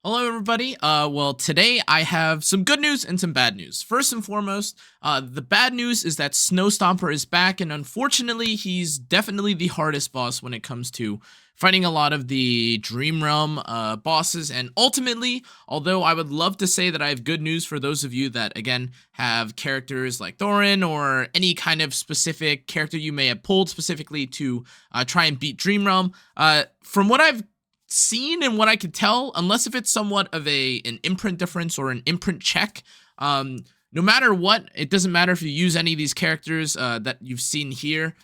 Hello, everybody. Well, today I have some good news and some bad news. First and foremost, the bad news is that Stomper is back, and unfortunately, he's definitely the hardest boss when it comes to fighting a lot of the Dream Realm bosses. And ultimately, although I would love to say that I have good news for those of you that, again, have characters like Thorin or any kind of specific character you may have pulled specifically to try and beat Dream Realm, from what I've seen and what I could tell, unless if it's somewhat of an imprint difference or an imprint check, no matter what, it doesn't matter if you use any of these characters that you've seen here.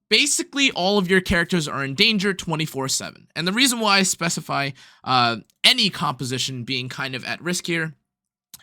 Basically, all of your characters are in danger 24/7. And the reason why I specify any composition being kind of at risk here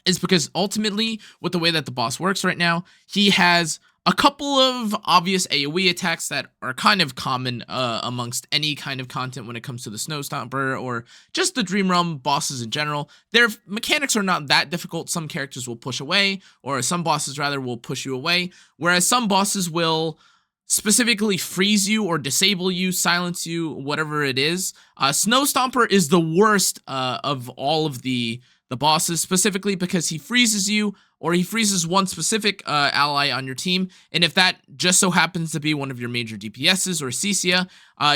is because ultimately, with the way that the boss works right now, he has a couple of obvious AoE attacks that are kind of common amongst any kind of content when it comes to the Stomper or just the Dream Realm bosses in general. Their mechanics are not that difficult. Some characters will push away, or some bosses rather will push you away, whereas some bosses will specifically freeze you or disable you, silence you, whatever it is. Stomper is the worst of all of the bosses, specifically because he freezes you, or he freezes one specific ally on your team, and if that just so happens to be one of your major DPSs or Ccia,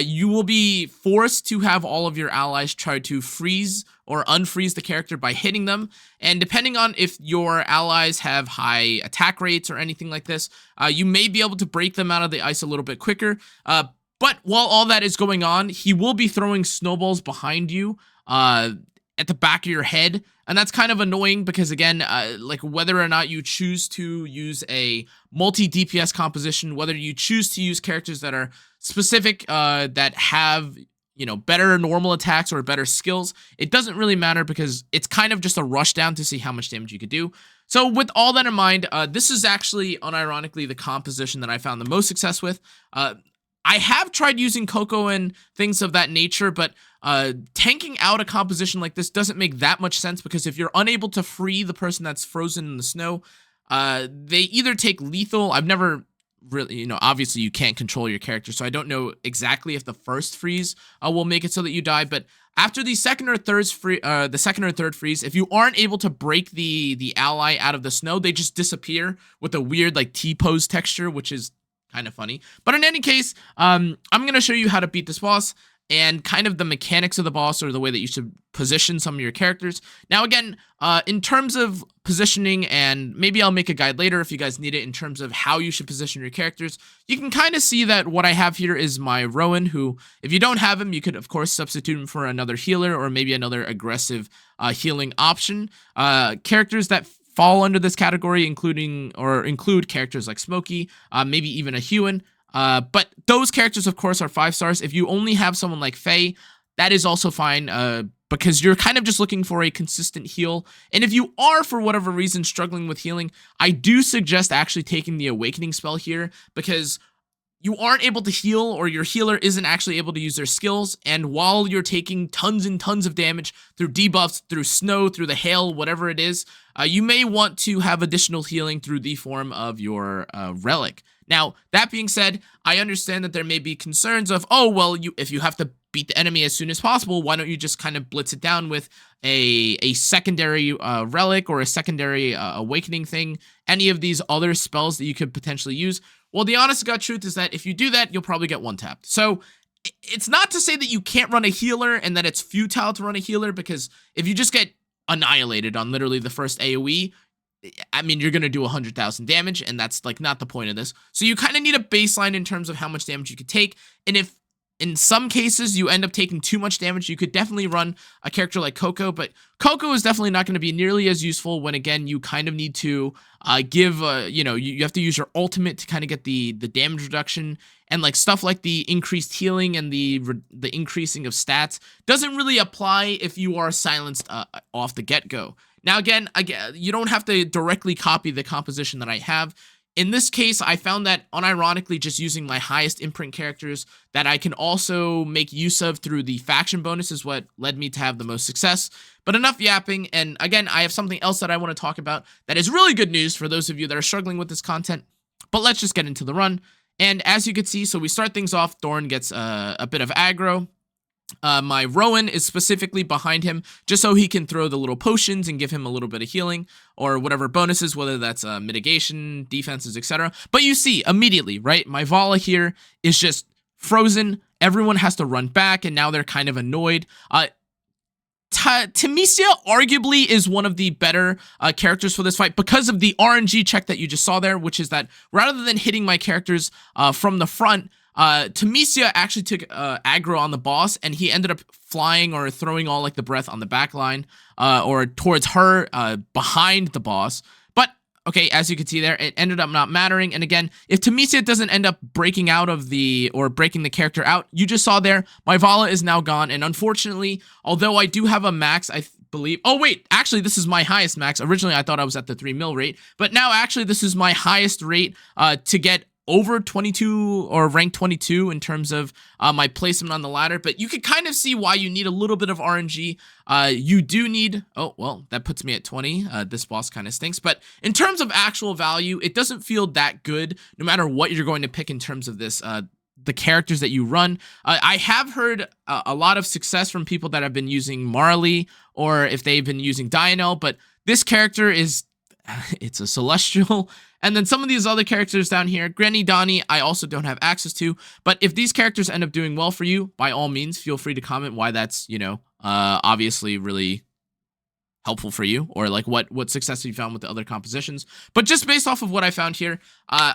you will be forced to have all of your allies try to freeze or unfreeze the character by hitting them, and depending on if your allies have high attack rates or anything like this, you may be able to break them out of the ice a little bit quicker, but while all that is going on, he will be throwing snowballs behind you, at the back of your head, and that's kind of annoying because, again, like whether or not you choose to use a multi-DPS composition, whether you choose to use characters that are specific, that have, you know, better normal attacks or better skills, it doesn't really matter because it's kind of just a rush down to see how much damage you could do. So with all that in mind, this is actually, unironically, the composition that I found the most success with. I have tried using Coco and things of that nature, but tanking out a composition like this doesn't make that much sense because if you're unable to free the person that's frozen in the snow, they either take lethal. I've never really, you know, obviously you can't control your character, so I don't know exactly if the first freeze will make it so that you die, but after the second or third freeze, if you aren't able to break the ally out of the snow, they just disappear with a weird like T-pose texture, which is kind of funny. But in any case, I'm going to show you how to beat this boss and kind of the mechanics of the boss or the way that you should position some of your characters. Now, again, in terms of positioning, and maybe I'll make a guide later if you guys need it in terms of how you should position your characters, you can kind of see that what I have here is my Rowan, who, if you don't have him, you could, of course, substitute him for another healer or maybe another aggressive healing option. Characters that fall under this category include characters like Smokey, maybe even a Huon. But those characters, of course, are 5 stars. If you only have someone like Faye, that is also fine, because you're kind of just looking for a consistent heal. And if you are, for whatever reason, struggling with healing, I do suggest actually taking the Awakening spell here, because you aren't able to heal, or your healer isn't actually able to use their skills, and while you're taking tons and tons of damage through debuffs, through snow, through the hail, whatever it is, you may want to have additional healing through the form of your relic. Now, that being said, I understand that there may be concerns of, oh, well, if you have to beat the enemy as soon as possible, why don't you just kind of blitz it down with a secondary relic or a secondary awakening thing, any of these other spells that you could potentially use? Well, the honest to God truth is that if you do that, you'll probably get one-tapped. So it's not to say that you can't run a healer and that it's futile to run a healer, because if you just get annihilated on literally the first AoE, I mean, you're going to do 100,000 damage, and that's like not the point of this. So you kind of need a baseline in terms of how much damage you could take, and if in some cases you end up taking too much damage, you could definitely run a character like Coco, but Coco is definitely not going to be nearly as useful when, again, you kind of need to you have to use your ultimate to kind of get the damage reduction, and like stuff like the increased healing and the increasing of stats doesn't really apply if you are silenced off the get-go. Now, again, you don't have to directly copy the composition that I have. In this case, I found that, unironically, just using my highest imprint characters that I can also make use of through the faction bonus is what led me to have the most success. But enough yapping, and again, I have something else that I want to talk about that is really good news for those of you that are struggling with this content. But let's just get into the run. And as you can see, so we start things off, Thorin gets a bit of aggro. My Rowan is specifically behind him just so he can throw the little potions and give him a little bit of healing or whatever bonuses, whether that's mitigation, defenses, etc. But you see immediately, right? My Vala here is just frozen. Everyone has to run back, and now they're kind of annoyed. Temesia arguably is one of the better characters for this fight because of the RNG check that you just saw there, which is that rather than hitting my characters from the front, Temesia actually took aggro on the boss, and he ended up flying or throwing all like the breath on the back line or towards her behind the boss. But okay, as you can see there, it ended up not mattering. And again, if Temesia doesn't end up breaking out of breaking the character out, you just saw there, my Vala is now gone. And unfortunately, although I do have a max, I believe, oh wait, actually this is my highest max. Originally I thought I was at the 3 mil rate, but now actually this is my highest rate to get over 22 or rank 22 in terms of my placement on the ladder. But you can kind of see why you need a little bit of RNG. You do need, oh, well, that puts me at 20. This boss kind of stinks. But in terms of actual value, it doesn't feel that good no matter what you're going to pick in terms of this, the characters that you run. I have heard a lot of success from people that have been using Marley or if they've been using Dianel, but this character is, it's a celestial. And then some of these other characters down here, Granny Donnie, I also don't have access to. But if these characters end up doing well for you, by all means, feel free to comment why that's, you know, obviously really helpful for you, or like what success you found with the other compositions. But just based off of what I found here,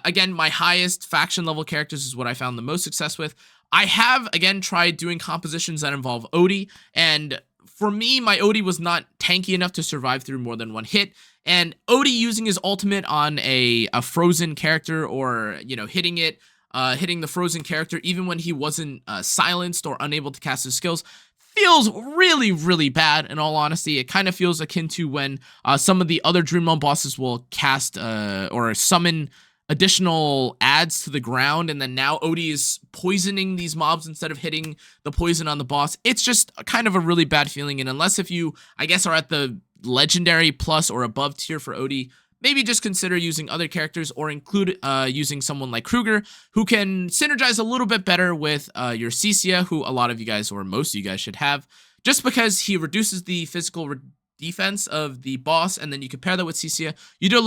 again, my highest faction level characters is what I found the most success with. I have, again, tried doing compositions that involve Odie, and for me, my Odie was not tanky enough to survive through more than one hit. And Odie using his ultimate on a frozen character, or, you know, hitting the frozen character even when he wasn't silenced or unable to cast his skills, feels really, really bad. In all honesty, it kind of feels akin to when some of the other Dream Realm bosses will cast or summon additional adds to the ground, and then now Odie is poisoning these mobs instead of hitting the poison on the boss. It's just kind of a really bad feeling, and unless if you, I guess, are at the legendary plus or above tier for Odie, maybe just consider using other characters, or include using someone like Kruger, who can synergize a little bit better with your Ceccia, who a lot of you guys, or most of you guys, should have, just because he reduces the physical defense of the boss, and then you compare that with Ceccia, you do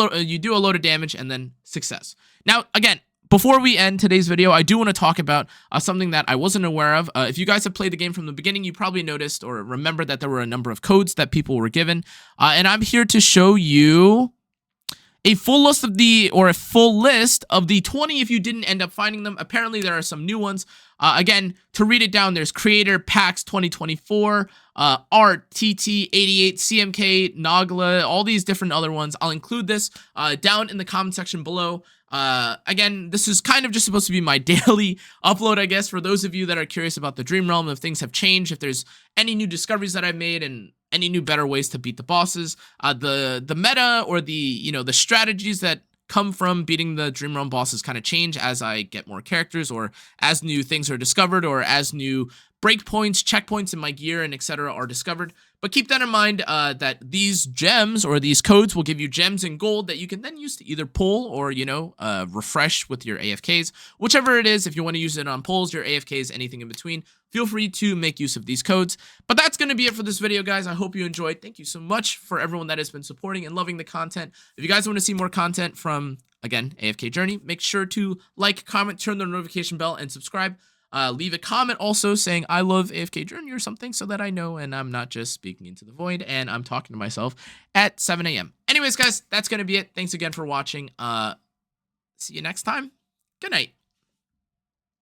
a load of damage, and then success. Now, again, before we end today's video, I do want to talk about something that I wasn't aware of. If you guys have played the game from the beginning, you probably noticed or remember that there were a number of codes that people were given, and I'm here to show you a full list of the 20 if you didn't end up finding them. Apparently, there are some new ones. Again, to read it down, there's Creator, PAX 2024, Art, TT, 88, CMK, Nagla, all these different other ones. I'll include this down in the comment section below. Again, this is kind of just supposed to be my daily upload, I guess, for those of you that are curious about the Dream Realm, if things have changed, if there's any new discoveries that I've made, and any new better ways to beat the bosses. The meta, or the strategies that come from beating the Dream Realm bosses kind of change as I get more characters, or as new things are discovered, or as new breakpoints, checkpoints in my gear, and etc. are discovered. But keep that in mind, that these gems, or these codes, will give you gems and gold that you can then use to either pull or, refresh with your AFKs. Whichever it is, if you want to use it on pulls, your AFKs, anything in between, feel free to make use of these codes. But that's going to be it for this video, guys. I hope you enjoyed. Thank you so much for everyone that has been supporting and loving the content. If you guys want to see more content from, again, AFK Journey, make sure to like, comment, turn the notification bell, and subscribe. Leave a comment also saying I love AFK Journey or something, so that I know and I'm not just speaking into the void and I'm talking to myself at 7 a.m. Anyways, guys, that's going to be it. Thanks again for watching. See you next time. Good night.